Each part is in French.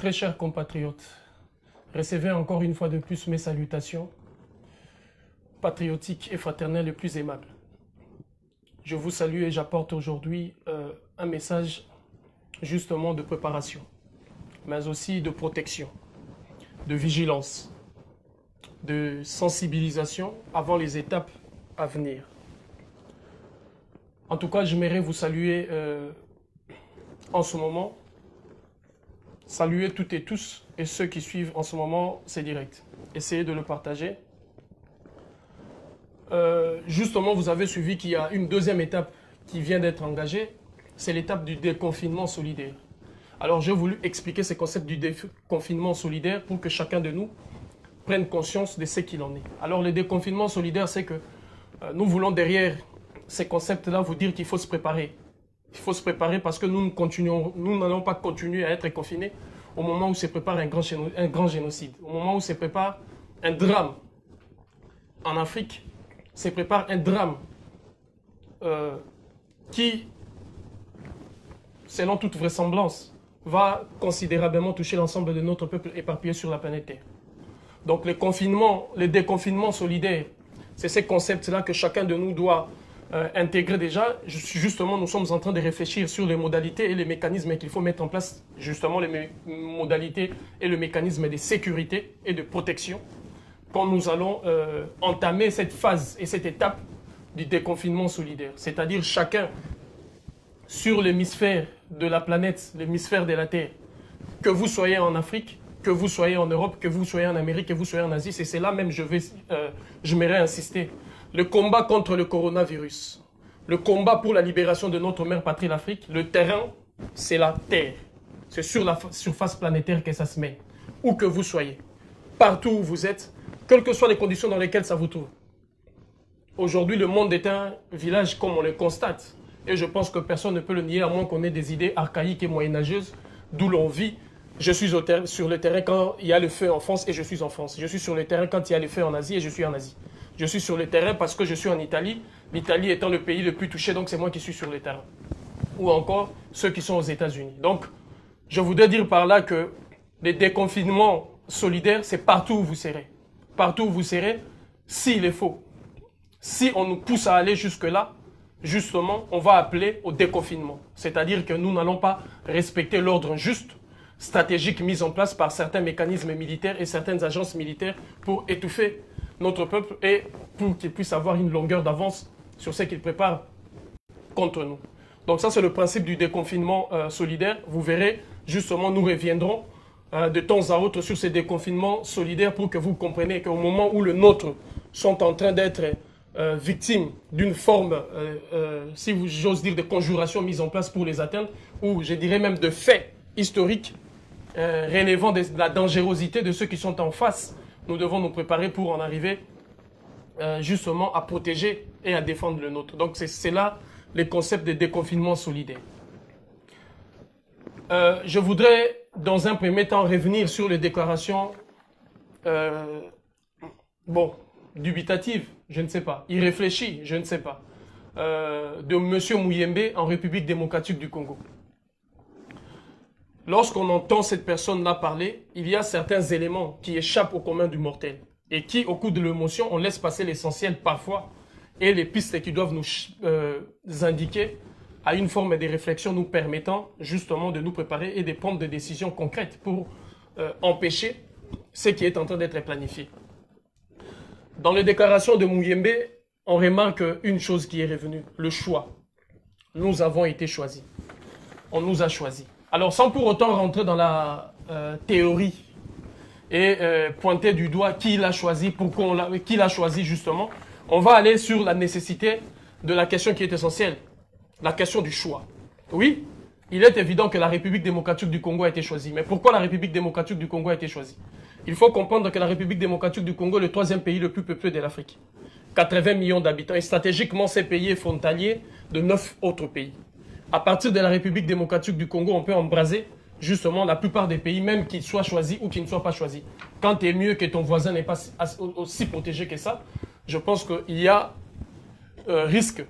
Très chers compatriotes, recevez encore une fois de plus mes salutations patriotiques et fraternelles les plus aimables. Je vous salue et j'apporte aujourd'hui un message justement de préparation, mais aussi de protection, de vigilance, de sensibilisation avant les étapes à venir. En tout cas, j'aimerais vous saluer en ce moment, saluer toutes et tous et ceux qui suivent en ce moment ces directs. Essayez de le partager. Justement, vous avez suivi qu'il y a une deuxième étape qui vient d'être engagée, c'est l'étape du déconfinement solidaire. Alors, j'ai voulu expliquer ce concept du déconfinement solidaire pour que chacun de nous prenne conscience de ce qu'il en est. Alors, le déconfinement solidaire, c'est que nous voulons derrière ces concepts-là vous dire qu'il faut se préparer. Il faut se préparer parce que nous n'allons pas continuer à être confinés au moment où se prépare un grand génocide, au moment où se prépare un drame en Afrique, se prépare un drame qui, selon toute vraisemblance, va considérablement toucher l'ensemble de notre peuple éparpillé sur la planète Terre. Donc le déconfinement solidaire, c'est ces concepts-là que chacun de nous doit intégrer déjà. Justement, nous sommes en train de réfléchir sur les modalités et les mécanismes qu'il faut mettre en place, justement les modalités et le mécanisme de sécurité et de protection quand nous allons entamer cette phase et cette étape du déconfinement solidaire. C'est-à-dire chacun sur l'hémisphère de la planète, l'hémisphère de la Terre, que vous soyez en Afrique, que vous soyez en Europe, que vous soyez en Amérique, que vous soyez en Asie, c'est là même j'aimerais insister. Le combat contre le coronavirus, le combat pour la libération de notre mère patrie, l'Afrique, le terrain, c'est la Terre. C'est sur la surface planétaire que ça se met. Où que vous soyez, partout où vous êtes, quelles que soient les conditions dans lesquelles ça vous trouve. Aujourd'hui, le monde est un village comme on le constate. Et je pense que personne ne peut le nier, à moins qu'on ait des idées archaïques et moyenâgeuses, d'où l'on vit. Je suis sur le terrain quand il y a le feu en France et je suis en France. Je suis sur le terrain quand il y a le feu en Asie et je suis en Asie. Je suis sur le terrain parce que je suis en Italie, l'Italie étant le pays le plus touché, donc c'est moi qui suis sur le terrain. Ou encore ceux qui sont aux États-Unis. Donc, je voudrais dire par là que les déconfinements solidaires, c'est partout où vous serez. Partout où vous serez, s'il est faux. Si on nous pousse à aller jusque-là, justement, on va appeler au déconfinement. C'est-à-dire que nous n'allons pas respecter l'ordre juste, stratégique mis en place par certains mécanismes militaires et certaines agences militaires pour étouffer notre peuple et pour qu'il puisse avoir une longueur d'avance sur ce qu'il prépare contre nous. Donc ça, c'est le principe du déconfinement solidaire. Vous verrez, justement, nous reviendrons de temps à autre sur ces déconfinements solidaires pour que vous compreniez qu'au moment où le nôtre sont en train d'être victimes d'une forme, si j'ose dire, de conjuration mise en place pour les atteindre, ou je dirais même de faits historiques relevant de la dangerosité de ceux qui sont en face, nous devons nous préparer pour en arriver justement à protéger et à défendre le nôtre. Donc c'est là les concepts de déconfinement solidaire. Je voudrais dans un premier temps revenir sur les déclarations dubitatives, je ne sais pas, irréfléchies, je ne sais pas, de M. Muyembe en République démocratique du Congo. Lorsqu'on entend cette personne-là parler, il y a certains éléments qui échappent au commun du mortel et qui, au coup de l'émotion, on laisse passer l'essentiel parfois et les pistes qui doivent nous indiquer à une forme de réflexion nous permettant justement de nous préparer et de prendre des décisions concrètes pour empêcher ce qui est en train d'être planifié. Dans les déclarations de Muyembe, on remarque une chose qui est revenue, le choix. Nous avons été choisis. On nous a choisis. Alors, sans pour autant rentrer dans la théorie et pointer du doigt qui l'a choisi, pourquoi qui l'a choisi justement, on va aller sur la nécessité de la question qui est essentielle, la question du choix. Oui, il est évident que la République démocratique du Congo a été choisie. Mais pourquoi la République démocratique du Congo a été choisie? Il faut comprendre que la République démocratique du Congo est le troisième pays le plus peuplé de l'Afrique. 80 millions d'habitants. Et stratégiquement, ces pays est frontalier de 9 autres pays. À partir de la République démocratique du Congo, on peut embraser justement la plupart des pays, même qu'ils soient choisis ou qu'ils ne soient pas choisis. Quand tu es mieux que ton voisin n'est pas aussi protégé que ça, je pense qu'il y a risque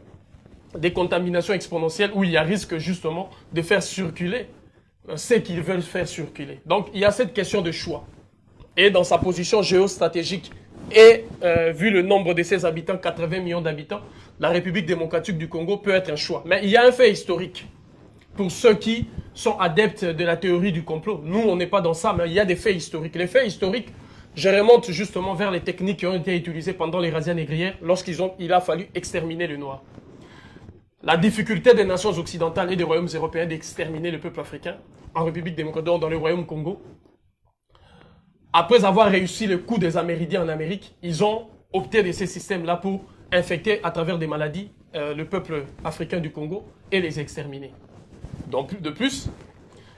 des contaminations exponentielles où il y a risque justement de faire circuler ce qu'ils veulent faire circuler. Donc, il y a cette question de choix. Et dans sa position géostratégique, et vu le nombre de ses habitants, 80 millions d'habitants, la République démocratique du Congo peut être un choix. Mais il y a un fait historique. Pour ceux qui sont adeptes de la théorie du complot, nous, on n'est pas dans ça, mais il y a des faits historiques. Les faits historiques, je remonte justement vers les techniques qui ont été utilisées pendant les razzias négrières lorsqu'il a fallu exterminer le noir. La difficulté des nations occidentales et des royaumes européens d'exterminer le peuple africain en République démocratique, dans le royaume Congo. Après avoir réussi le coup des Amérindiens en Amérique, ils ont opté de ces systèmes-là pour infecter à travers des maladies le peuple africain du Congo et les exterminer. Donc, de plus,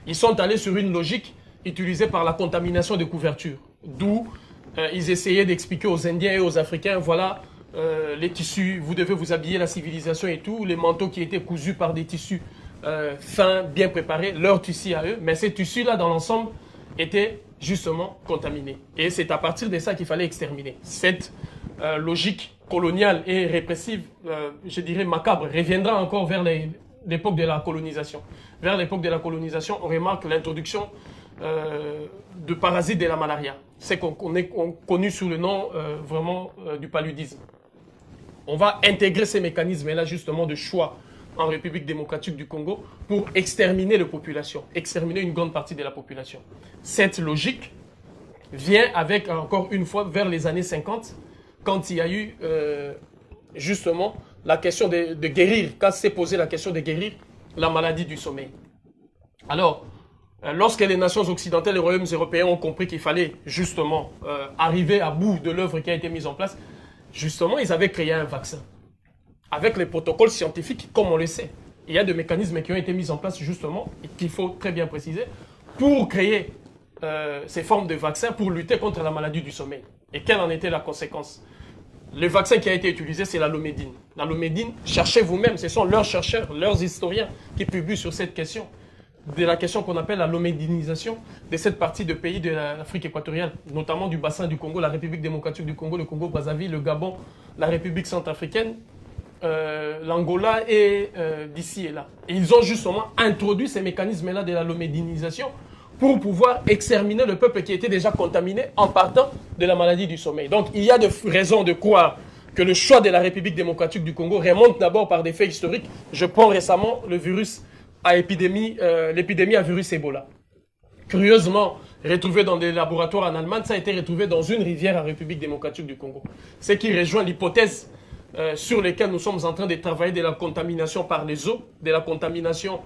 ils sont allés sur une logique utilisée par la contamination de couvertures. D'où ils essayaient d'expliquer aux Indiens et aux Africains, voilà, les tissus, vous devez vous habiller la civilisation et tout, les manteaux qui étaient cousus par des tissus fins, bien préparés, leurs tissus à eux. Mais ces tissus-là, dans l'ensemble, étaient justement contaminés. Et c'est à partir de ça qu'il fallait exterminer. Cette logique coloniale et répressive, je dirais macabre, reviendra encore vers l'époque de la colonisation. Vers l'époque de la colonisation, on remarque l'introduction de parasites de la malaria. C'est qu'on est connu sous le nom vraiment du paludisme. On va intégrer ces mécanismes-là justement de choix en République démocratique du Congo pour exterminer la population, exterminer une grande partie de la population. Cette logique vient avec, encore une fois, vers les années 50, quand il y a eu justement la question de guérir, quand s'est posée la question de guérir la maladie du sommeil. Alors, lorsque les nations occidentales et les royaumes européens ont compris qu'il fallait justement arriver à bout de l'œuvre qui a été mise en place, justement, ils avaient créé un vaccin. Avec les protocoles scientifiques, comme on le sait. Il y a des mécanismes qui ont été mis en place justement, et qu'il faut très bien préciser, pour créer ces formes de vaccins pour lutter contre la maladie du sommeil. Et quelle en était la conséquence? Le vaccin qui a été utilisé, c'est la lomédine. La lomédine, cherchez vous-même, ce sont leurs chercheurs, leurs historiens qui publient sur cette question, de la question qu'on appelle la lomédinisation de cette partie de pays de l'Afrique équatoriale, notamment du bassin du Congo, la République démocratique du Congo, le Congo-Brazzaville, le Gabon, la République centrafricaine, l'Angola et d'ici et là. Et ils ont justement introduit ces mécanismes-là de la lomédinisation pour pouvoir exterminer le peuple qui était déjà contaminé en partant de la maladie du sommeil. Donc il y a de raisons de croire que le choix de la République démocratique du Congo remonte d'abord par des faits historiques. Je prends récemment le virus à l'épidémie à virus Ebola. Curieusement, retrouvé dans des laboratoires en Allemagne, ça a été retrouvé dans une rivière en République démocratique du Congo. Ce qui rejoint l'hypothèse sur laquelle nous sommes en train de travailler de la contamination par les eaux, de la contamination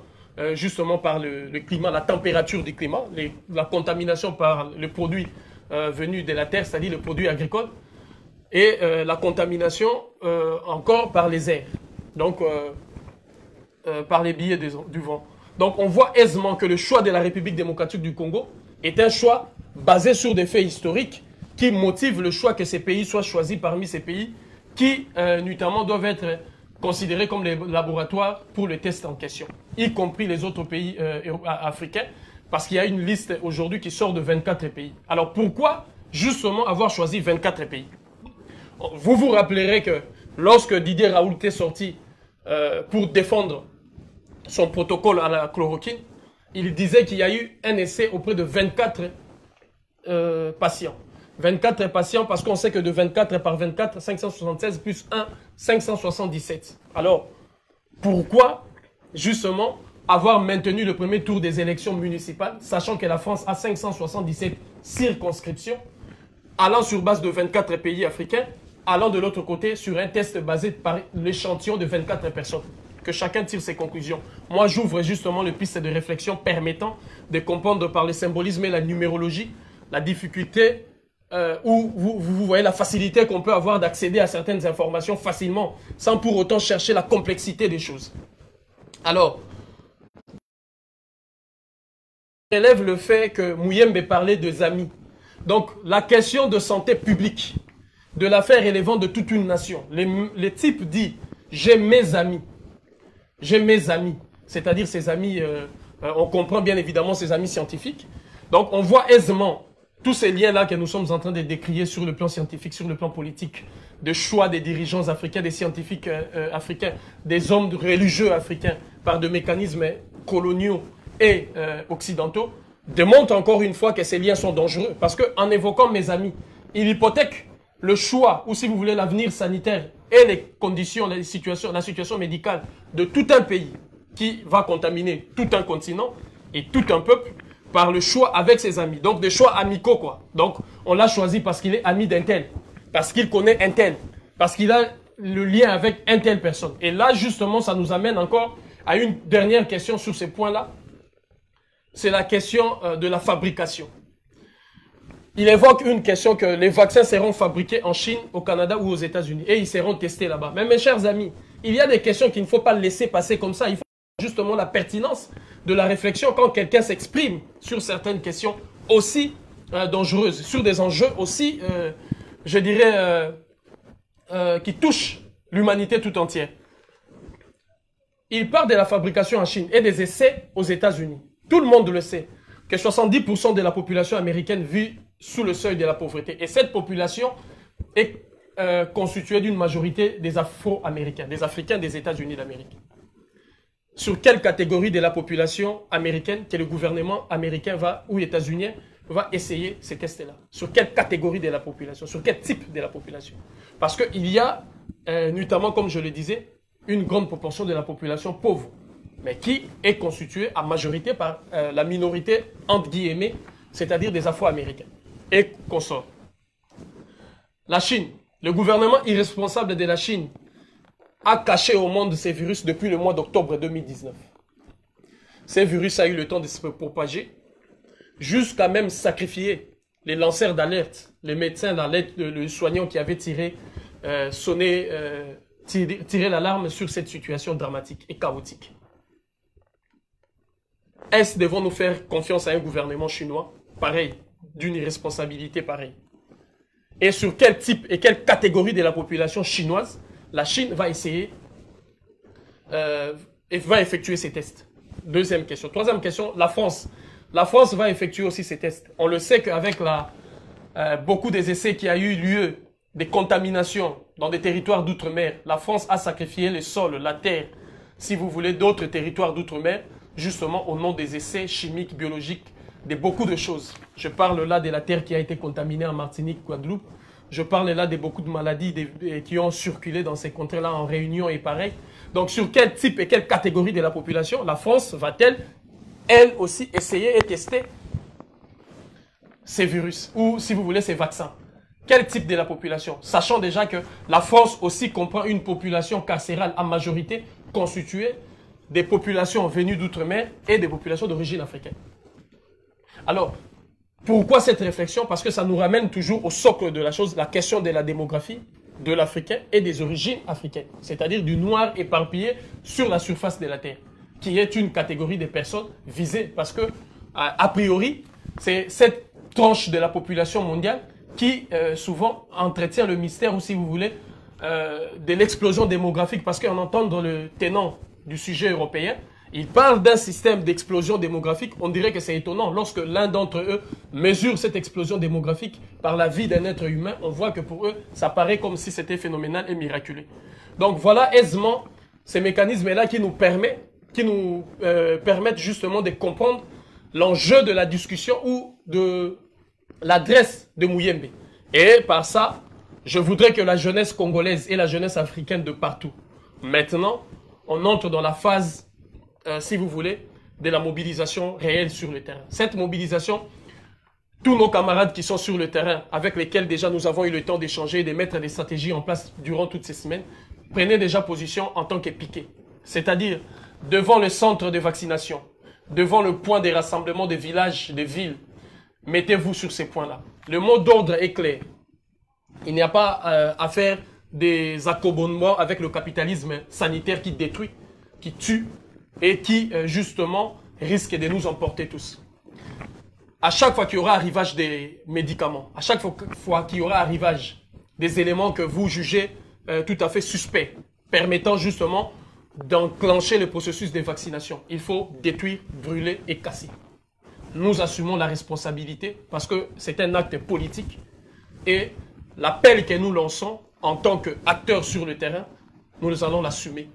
justement par le climat, la température du climat, la contamination par le produit venu de la terre, c'est-à-dire le produit agricole, et la contamination encore par les airs, donc par les billets du vent. Donc on voit aisément que le choix de la République démocratique du Congo est un choix basé sur des faits historiques qui motivent le choix que ces pays soient choisis parmi ces pays qui, notamment, doivent être considérés comme les laboratoires pour le test en question, y compris les autres pays africains, parce qu'il y a une liste aujourd'hui qui sort de 24 pays. Alors pourquoi justement avoir choisi 24 pays? Vous vous rappellerez que lorsque Didier Raoult est sorti pour défendre son protocole à la chloroquine, il disait qu'il y a eu un essai auprès de 24 patients. 24 patients, parce qu'on sait que de 24 par 24, 576 plus 1, 577. Alors, pourquoi, justement, avoir maintenu le premier tour des élections municipales, sachant que la France a 577 circonscriptions, allant sur base de 24 pays africains, allant de l'autre côté sur un test basé par l'échantillon de 24 personnes. Que chacun tire ses conclusions. Moi, j'ouvre justement les pistes de réflexion permettant de comprendre par le symbolisme et la numérologie la difficulté où vous voyez la facilité qu'on peut avoir d'accéder à certaines informations facilement, sans pour autant chercher la complexité des choses. Alors, relève le fait que Mouyembe parlait de amis. Donc, la question de santé publique, de l'affaire relevant de toute une nation. Le type dit, j'ai mes amis. J'ai mes amis. C'est-à-dire ses amis, on comprend bien évidemment ses amis scientifiques. Donc, on voit aisément tous ces liens-là que nous sommes en train de décrire sur le plan scientifique, sur le plan politique, de choix des dirigeants africains, des scientifiques africains, des hommes religieux africains, par des mécanismes coloniaux et occidentaux démontrent encore une fois que ces liens sont dangereux. Parce qu'en évoquant mes amis, il hypothèque le choix, ou si vous voulez l'avenir sanitaire et les conditions, la situation médicale de tout un pays qui va contaminer tout un continent et tout un peuple par le choix avec ses amis. Donc des choix amicaux quoi. Donc on l'a choisi parce qu'il est ami d'un tel, parce qu'il connaît un tel, parce qu'il a le lien avec un telle personne. Et là justement ça nous amène encore à une dernière question sur ces points-là. C'est la question de la fabrication. Il évoque une question que les vaccins seront fabriqués en Chine, au Canada ou aux États-Unis et ils seront testés là-bas. Mais mes chers amis, il y a des questions qu'il ne faut pas laisser passer comme ça. Il faut justement la pertinence de la réflexion quand quelqu'un s'exprime sur certaines questions aussi dangereuses, sur des enjeux aussi, je dirais, qui touchent l'humanité tout entière. Il parle de la fabrication en Chine et des essais aux États-Unis. Tout le monde le sait, que 70% de la population américaine vit sous le seuil de la pauvreté. Et cette population est constituée d'une majorité des Afro-Américains, des Africains des États-Unis d'Amérique. Sur quelle catégorie de la population américaine que le gouvernement américain va, ou états-unien, va essayer ces tests-là? Sur quelle catégorie de la population? Sur quel type de la population? Parce qu'il y a, notamment comme je le disais, une grande proportion de la population pauvre, mais qui est constituée à majorité par la minorité, entre guillemets, c'est-à-dire des Afro-Américains et consorts. La Chine, le gouvernement irresponsable de la Chine a caché au monde ces virus depuis le mois d'octobre 2019. Ces virus a eu le temps de se propager, jusqu'à même sacrifier les lanceurs d'alerte, les médecins d'alerte, le soignant qui avait tiré l'alarme sur cette situation dramatique et chaotique. Est-ce devons-nous faire confiance à un gouvernement chinois pareil, d'une irresponsabilité pareille? Et sur quel type et quelle catégorie de la population chinoise la Chine va essayer et va effectuer ces tests? Deuxième question. Troisième question, la France. La France va effectuer aussi ces tests. On le sait qu'avec beaucoup des essais qui a eu lieu, des contaminations dans des territoires d'outre-mer, la France a sacrifié le sol, la terre, si vous voulez, d'autres territoires d'outre-mer, justement au nom des essais chimiques, biologiques, de beaucoup de choses. Je parle là de la terre qui a été contaminée en Martinique, Guadeloupe. Je parle là de beaucoup de maladies qui ont circulé dans ces contrées-là en Réunion et pareil. Donc sur quel type et quelle catégorie de la population la France va-t-elle, elle aussi, essayer et tester ces virus ou, si vous voulez, ces vaccins? Quel type de la population? Sachant déjà que la France aussi comprend une population carcérale en majorité constituée des populations venues d'outre-mer et des populations d'origine africaine. Alors, pourquoi cette réflexion? Parce que ça nous ramène toujours au socle de la chose, la question de la démographie de l'Africain et des origines africaines, c'est-à-dire du noir éparpillé sur la surface de la Terre, qui est une catégorie de personnes visées, parce que, a priori, c'est cette tranche de la population mondiale qui, souvent, entretient le mystère, ou si vous voulez, de l'explosion démographique, parce qu'en entendant le tenant du sujet européen, il parle d'un système d'explosion démographique. On dirait que c'est étonnant. Lorsque l'un d'entre eux mesure cette explosion démographique par la vie d'un être humain, on voit que pour eux, ça paraît comme si c'était phénoménal et miraculeux. Donc voilà aisément ces mécanismes-là qui nous permettent justement de comprendre l'enjeu de la discussion ou de l'adresse de Muyembe. Et par ça, je voudrais que la jeunesse congolaise et la jeunesse africaine de partout, maintenant, on entre dans la phase si vous voulez, de la mobilisation réelle sur le terrain. Cette mobilisation, tous nos camarades qui sont sur le terrain, avec lesquels déjà nous avons eu le temps d'échanger et de mettre des stratégies en place durant toutes ces semaines, prenaient déjà position en tant que piquets. C'est-à-dire, devant le centre de vaccination, devant le point de rassemblement des villages, des villes, mettez-vous sur ces points-là. Le mot d'ordre est clair. Il n'y a pas à faire des accommodements avec le capitalisme sanitaire qui détruit, qui tue, et qui, justement, risque de nous emporter tous. À chaque fois qu'il y aura arrivage des médicaments, à chaque fois qu'il y aura arrivage des éléments que vous jugez tout à fait suspects, permettant justement d'enclencher le processus de vaccination, il faut détruire, brûler et casser. Nous assumons la responsabilité parce que c'est un acte politique et l'appel que nous lançons en tant qu'acteurs sur le terrain, nous allons l'assumer.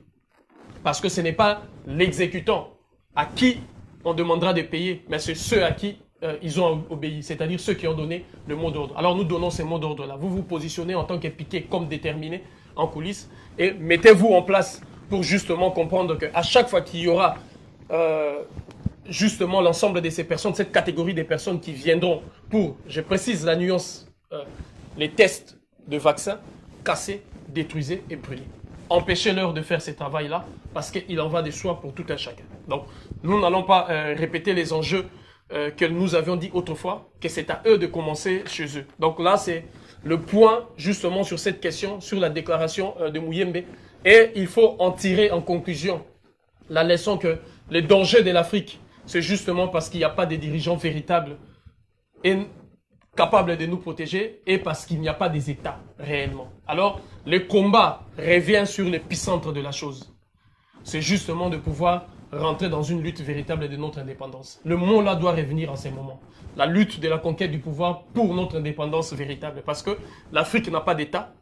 Parce que ce n'est pas l'exécutant à qui on demandera de payer, mais c'est ceux à qui ils ont obéi, c'est-à-dire ceux qui ont donné le mot d'ordre. Alors nous donnons ces mots d'ordre-là. Vous vous positionnez en tant que piqué comme déterminé en coulisses et mettez-vous en place pour justement comprendre qu'à chaque fois qu'il y aura justement l'ensemble de ces personnes, cette catégorie des personnes qui viendront pour, je précise la nuance, les tests de vaccins, casser, détruisez et brûler. Empêchez-leur de faire ce travail-là parce qu'il en va de soi pour tout un chacun. Donc, nous n'allons pas répéter les enjeux que nous avions dit autrefois, que c'est à eux de commencer chez eux. Donc là, c'est le point justement sur cette question, sur la déclaration de Muyembe. Et il faut en tirer en conclusion la leçon que les dangers de l'Afrique, c'est justement parce qu'il n'y a pas de dirigeants véritables et capables de nous protéger et parce qu'il n'y a pas des États réellement. Alors, le combat revient sur l'épicentre de la chose. C'est justement de pouvoir rentrer dans une lutte véritable de notre indépendance. Le mot là doit revenir en ces moments. La lutte de la conquête du pouvoir pour notre indépendance véritable. Parce que l'Afrique n'a pas d'État.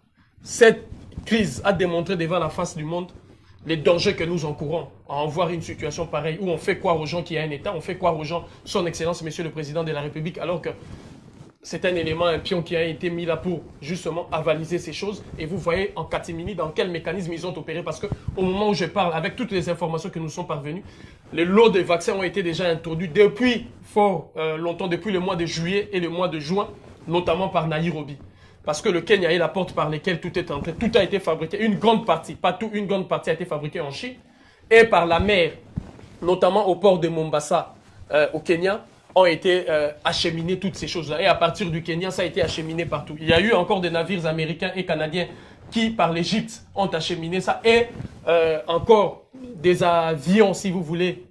Cette crise a démontré devant la face du monde les dangers que nous encourons à en voir une situation pareille où on fait croire aux gens qu'il y a un État, on fait croire aux gens son Excellence, Monsieur le Président de la République, alors que c'est un élément, un pion qui a été mis là pour justement avaliser ces choses. Et vous voyez en catimini dans quel mécanisme ils ont opéré. Parce qu'au moment où je parle, avec toutes les informations que nous sont parvenues, les lots de vaccins ont été déjà introduits depuis fort longtemps, depuis le mois de juillet et le mois de juin, notamment par Nairobi. Parce que le Kenya est la porte par laquelle tout est entré. Tout a été fabriqué. Une grande partie, pas tout, une grande partie a été fabriquée en Chine. Et par la mer, notamment au port de Mombasa, au Kenya, ont été acheminés toutes ces choses-là. Et à partir du Kenya, ça a été acheminé partout. Il y a eu encore des navires américains et canadiens qui, par l'Égypte, ont acheminé ça. Et encore des avions, si vous voulez,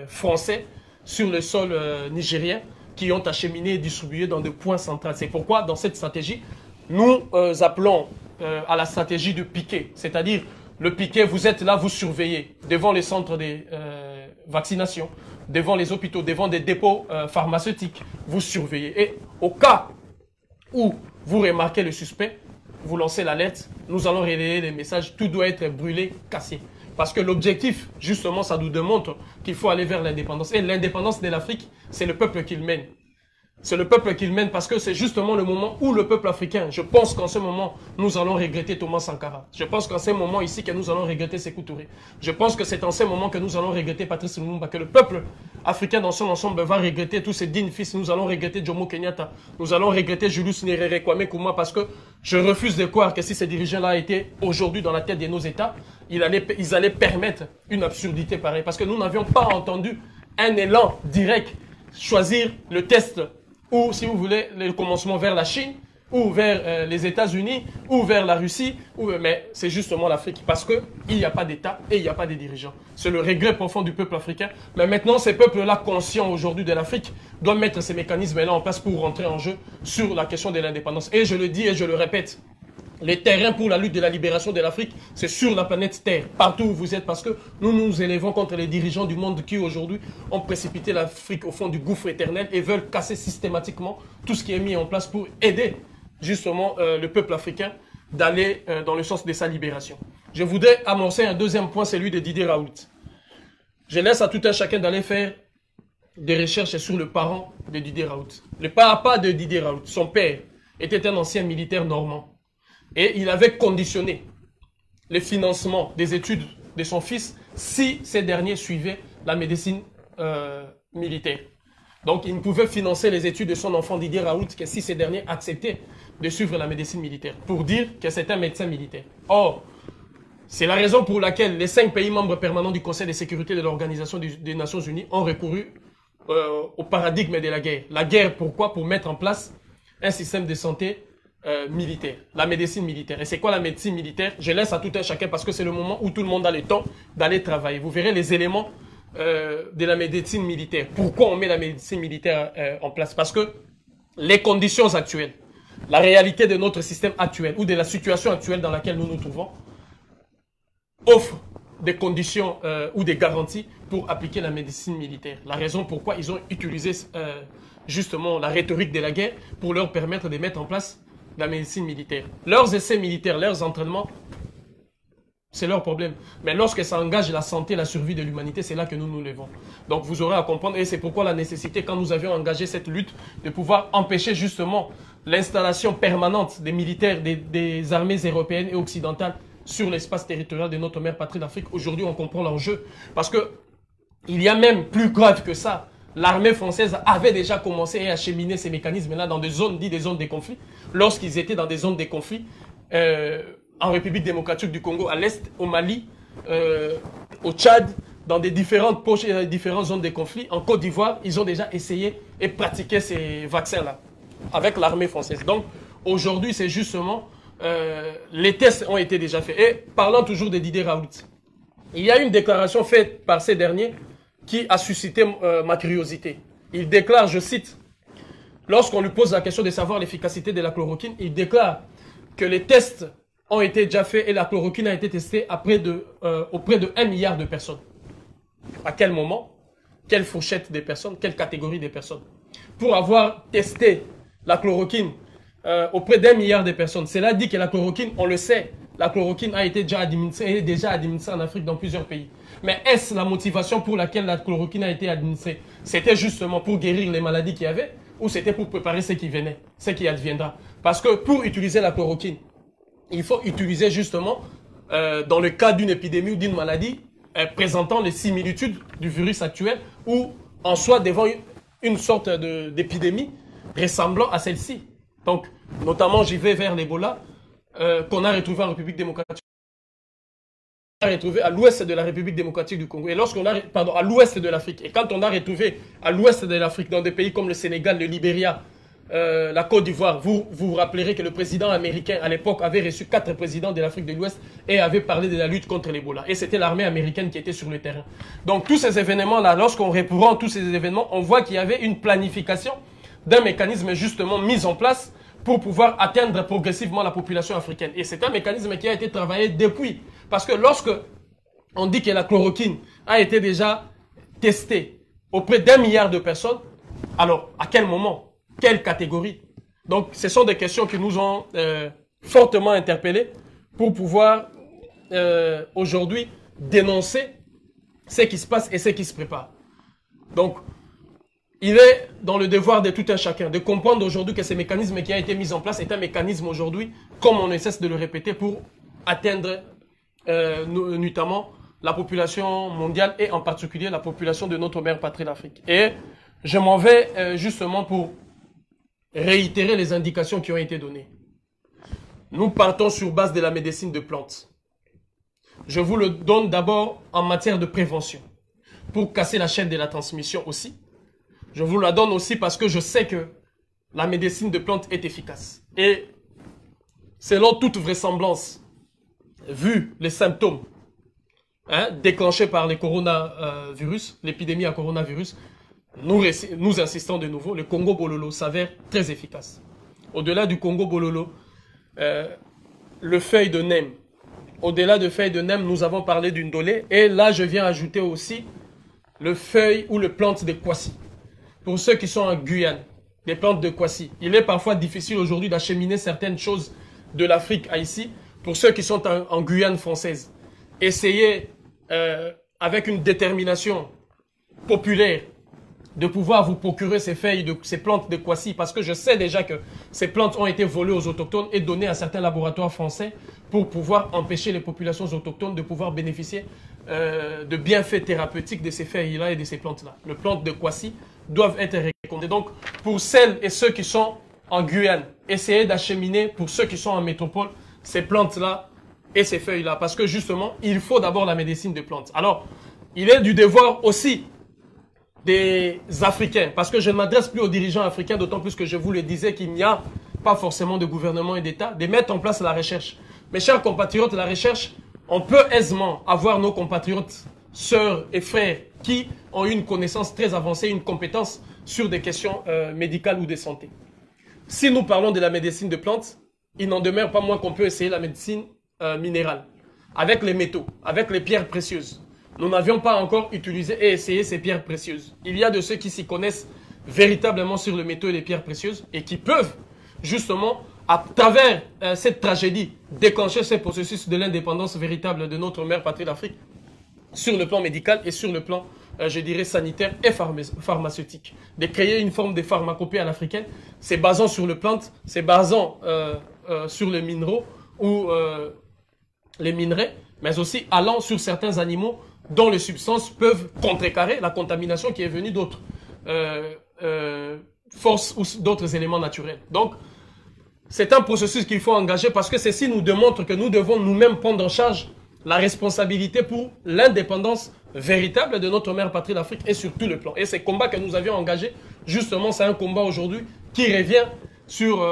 français, sur le sol nigérien, qui ont acheminé et distribué dans des points centraux. C'est pourquoi, dans cette stratégie, nous appelons à la stratégie de piquet. C'est-à-dire, le piquet, vous êtes là, vous surveillez devant les centres de vaccination, devant les hôpitaux, devant des dépôts pharmaceutiques, vous surveillez. Et au cas où vous remarquez le suspect, vous lancez l'alerte, nous allons relayer les messages, tout doit être brûlé, cassé. Parce que l'objectif, justement, ça nous démontre qu'il faut aller vers l'indépendance. Et l'indépendance de l'Afrique, c'est le peuple qui le mène. C'est le peuple qui le mène parce que c'est justement le moment où le peuple africain, je pense qu'en ce moment, nous allons regretter Thomas Sankara. Je pense qu'en ce moment ici, que nous allons regretter Sékou Touré. Je pense que c'est en ce moment que nous allons regretter Patrice Lumumba, que le peuple africain dans son ensemble va regretter tous ses dignes fils. Nous allons regretter Jomo Kenyatta. Nous allons regretter Julius Nyerere, Kwame Nkrumah, parce que je refuse de croire que si ces dirigeants-là étaient aujourd'hui dans la tête de nos États, ils allaient permettre une absurdité pareille. Parce que nous n'avions pas entendu un élan direct choisir le test ou, si vous voulez, le commencement vers la Chine, ou vers les États-Unis, ou vers la Russie, mais c'est justement l'Afrique, parce qu'il n'y a pas d'État et il n'y a pas de dirigeants. C'est le regret profond du peuple africain. Mais maintenant, ces peuples-là, conscients aujourd'hui de l'Afrique, doivent mettre ces mécanismes-là en place pour rentrer en jeu sur la question de l'indépendance. Et je le dis et je le répète, les terrains pour la lutte de la libération de l'Afrique, c'est sur la planète Terre, partout où vous êtes, parce que nous nous élevons contre les dirigeants du monde qui aujourd'hui ont précipité l'Afrique au fond du gouffre éternel et veulent casser systématiquement tout ce qui est mis en place pour aider justement le peuple africain d'aller dans le sens de sa libération. Je voudrais amorcer un deuxième point, celui de Didier Raoult. Je laisse à tout un chacun d'aller faire des recherches sur le parent de Didier Raoult. Le papa de Didier Raoult, son père, était un ancien militaire normand. Et il avait conditionné le financement des études de son fils si ces derniers suivaient la médecine militaire. Donc, il ne pouvait financer les études de son enfant Didier Raoult que si ces derniers acceptaient de suivre la médecine militaire, pour dire que c'est un médecin militaire. Or, c'est la raison pour laquelle les 5 pays membres permanents du Conseil de sécurité de l'Organisation des Nations Unies ont recouru au paradigme de la guerre. La guerre, pourquoi? Pour mettre en place un système de santé militaire, la médecine militaire. Et c'est quoi la médecine militaire? Je laisse à tout un chacun parce que c'est le moment où tout le monde a le temps d'aller travailler. Vous verrez les éléments de la médecine militaire. Pourquoi on met la médecine militaire en place? Parce que les conditions actuelles, la réalité de notre système actuel ou de la situation actuelle dans laquelle nous nous trouvons offre des conditions ou des garanties pour appliquer la médecine militaire. La raison pourquoi ils ont utilisé justement la rhétorique de la guerre pour leur permettre de mettre en place la médecine militaire. Leurs essais militaires, leurs entraînements C'est leur problème. Mais lorsque ça engage la santé, la survie de l'humanité, c'est là que nous nous levons. Donc vous aurez à comprendre, et c'est pourquoi la nécessité, quand nous avions engagé cette lutte, de pouvoir empêcher justement l'installation permanente des militaires des armées européennes et occidentales sur l'espace territorial de notre mère patrie d'Afrique. Aujourd'hui, on comprend l'enjeu. Parce que il y a même plus grave que ça. L'armée française avait déjà commencé à acheminer ces mécanismes-là dans des zones dites des zones de conflit. Lorsqu'ils étaient dans des zones de conflit, en République démocratique du Congo, à l'Est, au Mali, au Tchad, dans des différentes zones de conflit. En Côte d'Ivoire, ils ont déjà essayé et pratiqué ces vaccins-là avec l'armée française. Donc, aujourd'hui, c'est justement, les tests ont été déjà faits. Et parlant toujours de Didier Raoult, il y a une déclaration faite par ces derniers qui a suscité ma curiosité. Il déclare, je cite, lorsqu'on lui pose la question de savoir l'efficacité de la chloroquine, il déclare que les tests ont été déjà faits et la chloroquine a été testée auprès de 1 milliard de personnes. À quel moment? Quelle fourchette des personnes? Quelle catégorie des personnes? Pour avoir testé la chloroquine auprès d'1 milliard de personnes, cela dit que la chloroquine, on le sait, la chloroquine a été déjà administrée en Afrique dans plusieurs pays. Mais est-ce la motivation pour laquelle la chloroquine a été administrée? C'était justement pour guérir les maladies qu'il y avait ou c'était pour préparer ce qui venait, ce qui adviendra? Parce que pour utiliser la chloroquine, il faut utiliser justement, dans le cas d'une épidémie ou d'une maladie, présentant les similitudes du virus actuel ou en soit devant une sorte d'épidémie ressemblant à celle-ci. Donc, notamment, j'y vais vers l'Ebola, qu'on a retrouvé en République démocratique. On a retrouvé à l'ouest de la République démocratique du Congo. Et lorsqu'on a, pardon, à l'ouest de l'Afrique. Et quand on a retrouvé à l'ouest de l'Afrique, dans des pays comme le Sénégal, le Libéria, la Côte d'Ivoire, vous rappellerez que le président américain, à l'époque, avait reçu 4 présidents de l'Afrique de l'Ouest et avait parlé de la lutte contre l'Ebola. Et c'était l'armée américaine qui était sur le terrain. Donc, tous ces événements-là, lorsqu'on reprend tous ces événements, on voit qu'il y avait une planification d'un mécanisme justement mis en place pour pouvoir atteindre progressivement la population africaine. Et c'est un mécanisme qui a été travaillé depuis. Parce que lorsque on dit que la chloroquine a été déjà testée auprès d'1 milliard de personnes, alors à quel moment? Quelle catégorie? Donc ce sont des questions qui nous ont fortement interpellés pour pouvoir aujourd'hui dénoncer ce qui se passe et ce qui se prépare. Donc, il est dans le devoir de tout un chacun de comprendre aujourd'hui que ce mécanisme qui a été mis en place est un mécanisme aujourd'hui, comme on ne cesse de le répéter, pour atteindre notamment la population mondiale et en particulier la population de notre mère patrie d'Afrique. Et je m'en vais justement pour réitérer les indications qui ont été données. Nous partons sur base de la médecine de plantes. Je vous le donne d'abord en matière de prévention, pour casser la chaîne de la transmission aussi. Je vous la donne aussi parce que je sais que la médecine de plantes est efficace. Et selon toute vraisemblance, vu les symptômes déclenchés par les coronavirus, l'épidémie à coronavirus, nous insistons de nouveau, le Congo Bololo s'avère très efficace. Au-delà du Congo Bololo, le feuille de NEM. Au-delà de feuille de NEM, nous avons parlé d'une dolée. Et là, je viens ajouter aussi le feuille ou le plante de Kwasi. Pour ceux qui sont en Guyane, les plantes de Kwasi. Il est parfois difficile aujourd'hui d'acheminer certaines choses de l'Afrique à ici. Pour ceux qui sont en Guyane française, essayez avec une détermination populaire de pouvoir vous procurer ces feuilles, ces plantes de Kwasi, parce que je sais déjà que ces plantes ont été volées aux autochtones et données à certains laboratoires français pour pouvoir empêcher les populations autochtones de pouvoir bénéficier de bienfaits thérapeutiques de ces feuilles-là et de ces plantes-là. Les plantes de Kwasi doivent être recommandées. Donc, pour celles et ceux qui sont en Guyane, essayez d'acheminer, pour ceux qui sont en métropole, ces plantes-là et ces feuilles-là. Parce que justement, il faut d'abord la médecine de plantes. Alors, il est du devoir aussi des Africains, parce que je ne m'adresse plus aux dirigeants africains, d'autant plus que je vous le disais qu'il n'y a pas forcément de gouvernement et d'État, de mettre en place la recherche. Mes chers compatriotes, la recherche, on peut aisément avoir nos compatriotes, sœurs et frères qui ont une connaissance très avancée, une compétence sur des questions médicales ou de santé. Si nous parlons de la médecine de plantes, il n'en demeure pas moins qu'on peut essayer la médecine minérale, avec les métaux, avec les pierres précieuses. Nous n'avions pas encore utilisé et essayé ces pierres précieuses. Il y a de ceux qui s'y connaissent véritablement sur le métaux et les pierres précieuses et qui peuvent justement à travers cette tragédie, déclencher ce processus de l'indépendance véritable de notre mère patrie d'Afrique, sur le plan médical et sur le plan, je dirais, sanitaire et pharmaceutique. De créer une forme de pharmacopée à l'africaine, c'est basant sur le plante, c'est basant sur les minéraux ou les minerais, mais aussi allant sur certains animaux dont les substances peuvent contrecarrer la contamination qui est venue d'autres forces ou d'autres éléments naturels. Donc, c'est un processus qu'il faut engager parce que ceci nous démontre que nous devons nous-mêmes prendre en charge la responsabilité pour l'indépendance véritable de notre mère patrie d'Afrique et sur tout le plan. Et ces combats que nous avions engagés, justement, c'est un combat aujourd'hui qui revient sur,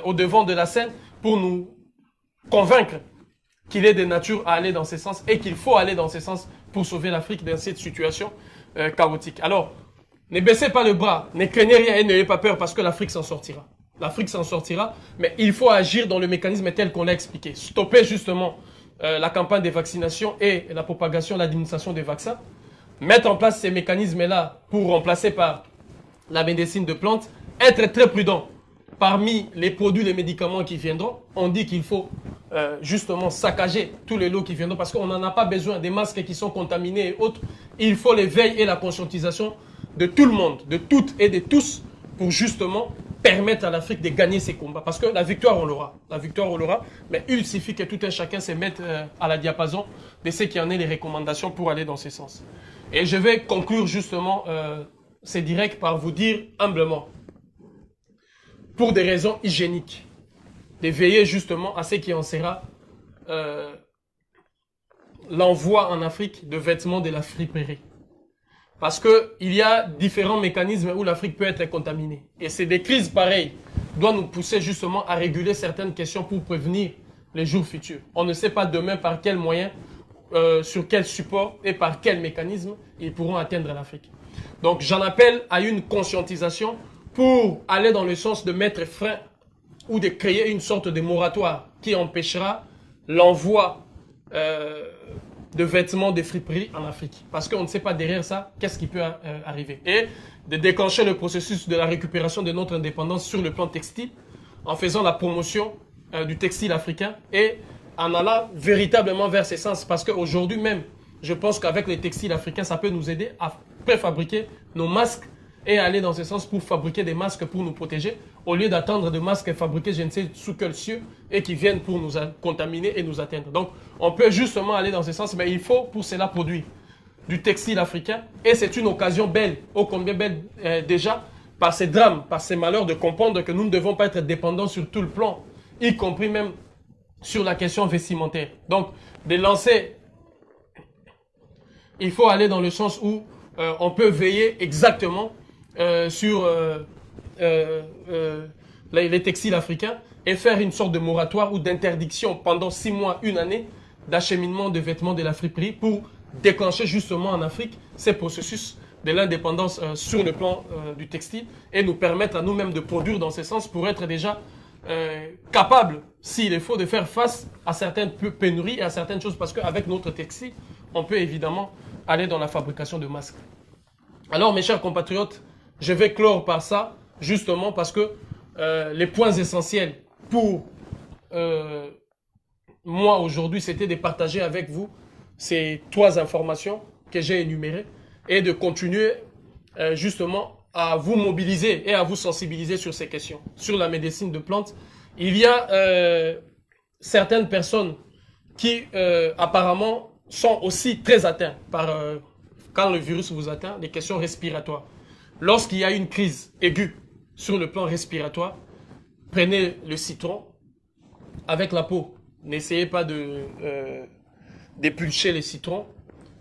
au devant de la scène pour nous convaincre qu'il est de nature à aller dans ce sens et qu'il faut aller dans ce sens pour sauver l'Afrique dans cette situation chaotique. Alors, ne baissez pas le bras, ne craignez rien et n'ayez pas peur parce que l'Afrique s'en sortira. L'Afrique s'en sortira, mais il faut agir dans le mécanisme tel qu'on l'a expliqué. Stopper justement la campagne de vaccination et la propagation, l'administration des vaccins. Mettre en place ces mécanismes-là pour remplacer par la médecine de plantes. Être très prudent parmi les produits, les médicaments qui viendront. On dit qu'il faut justement saccager tous les lots qui viendront parce qu'on n'en a pas besoin des masques qui sont contaminés et autres. Il faut les veilles et la conscientisation de tout le monde, de toutes et de tous pour justement permettre à l'Afrique de gagner ses combats. Parce que la victoire, on l'aura. La victoire, on l'aura. Mais il suffit que tout un chacun se mette à la diapason de ce qui en est les recommandations pour aller dans ce sens. Et je vais conclure justement ces directs par vous dire humblement, pour des raisons hygiéniques, de veiller justement à ce qui en sera l'envoi en Afrique de vêtements de la friperie. Parce qu'il y a différents mécanismes où l'Afrique peut être contaminée. Et c'est des crises pareilles doivent nous pousser justement à réguler certaines questions pour prévenir les jours futurs. On ne sait pas demain par quel moyen, sur quel support et par quel mécanisme ils pourront atteindre l'Afrique. Donc j'en appelle à une conscientisation pour aller dans le sens de mettre frein ou de créer une sorte de moratoire qui empêchera l'envoi de vêtements de friperie en Afrique. Parce qu'on ne sait pas derrière ça, qu'est-ce qui peut arriver. Et de déclencher le processus de la récupération de notre indépendance sur le plan textile, en faisant la promotion du textile africain et en allant véritablement vers ce sens. Parce qu'aujourd'hui même, je pense qu'avec les textiles africains, ça peut nous aider à préfabriquer nos masques et aller dans ce sens pour fabriquer des masques pour nous protéger, au lieu d'attendre des masques fabriqués je ne sais sous quel cieux et qui viennent pour nous contaminer et nous atteindre. Donc, on peut justement aller dans ce sens, mais il faut pour cela produire du textile africain et c'est une occasion belle, ô combien belle déjà, par ces drames, par ces malheurs, de comprendre que nous ne devons pas être dépendants sur tout le plan, y compris même sur la question vestimentaire. Donc, de lancer, il faut aller dans le sens où on peut veiller exactement sur les textiles africains et faire une sorte de moratoire ou d'interdiction pendant 6 mois, 1 année d'acheminement de vêtements de la friperie pour déclencher justement en Afrique ces processus de l'indépendance sur le plan du textile et nous permettre à nous-mêmes de produire dans ce sens pour être déjà capables, s'il est faut, de faire face à certaines pénuries et à certaines choses parce qu'avec notre textile, on peut évidemment aller dans la fabrication de masques. Alors mes chers compatriotes, je vais clore par ça, justement parce que les points essentiels pour moi aujourd'hui, c'était de partager avec vous ces 3 informations que j'ai énumérées et de continuer justement à vous mobiliser et à vous sensibiliser sur ces questions. Sur la médecine de plantes, il y a certaines personnes qui apparemment sont aussi très atteintes par, quand le virus vous atteint, les questions respiratoires. Lorsqu'il y a une crise aiguë sur le plan respiratoire, prenez le citron avec la peau. N'essayez pas d'épulcher les citrons.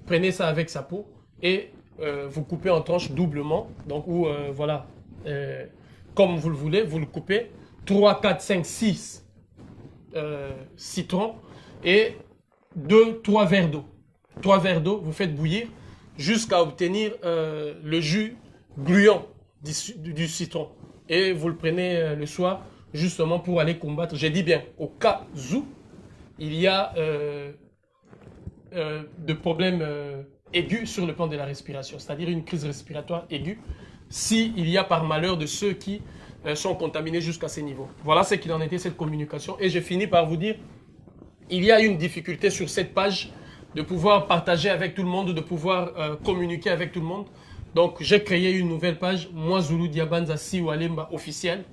Prenez ça avec sa peau et vous coupez en tranches doublement. Donc, voilà, comme vous le voulez, vous le coupez. 3, 4, 5, 6 citrons et 2, 3 verres d'eau. 3 verres d'eau, vous faites bouillir jusqu'à obtenir le jus gluant du citron. Et vous le prenez le soir justement pour aller combattre. J'ai dit bien, au cas où il y a de problèmes aigus sur le plan de la respiration, c'est-à-dire une crise respiratoire aiguë, s'il y a par malheur de ceux qui sont contaminés jusqu'à ces niveaux. Voilà ce qu'il en était, cette communication. Et j'ai fini par vous dire, il y a une difficulté sur cette page de pouvoir partager avec tout le monde, de pouvoir communiquer avec tout le monde. Donc, j'ai créé une nouvelle page, Moi Zulu Diabanza Siwalemba officiel.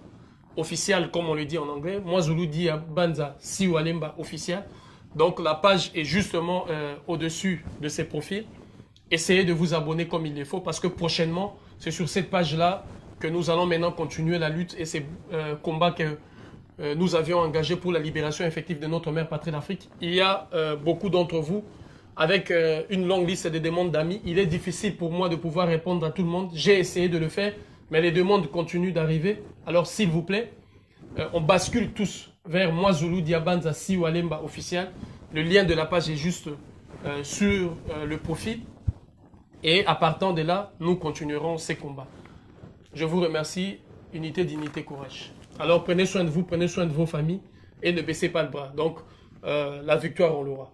Officiel, comme on le dit en anglais. Moi Zulu Diabanza Siwalemba officiel. Donc, la page est justement au-dessus de ces profils. Essayez de vous abonner comme il le faut parce que prochainement, c'est sur cette page-là que nous allons maintenant continuer la lutte et ces combats que nous avions engagés pour la libération effective de notre mère patrie d'Afrique. Il y a beaucoup d'entre vous avec une longue liste de demandes d'amis. Il est difficile pour moi de pouvoir répondre à tout le monde. J'ai essayé de le faire, mais les demandes continuent d'arriver. Alors, s'il vous plaît, on bascule tous vers Moi Zulu Diabanza Siwalemba officiel. Le lien de la page est juste sur le profil. Et à partir de là, nous continuerons ces combats. Je vous remercie. Unité, dignité, courage. Alors prenez soin de vous, prenez soin de vos familles et ne baissez pas le bras. Donc la victoire, on l'aura.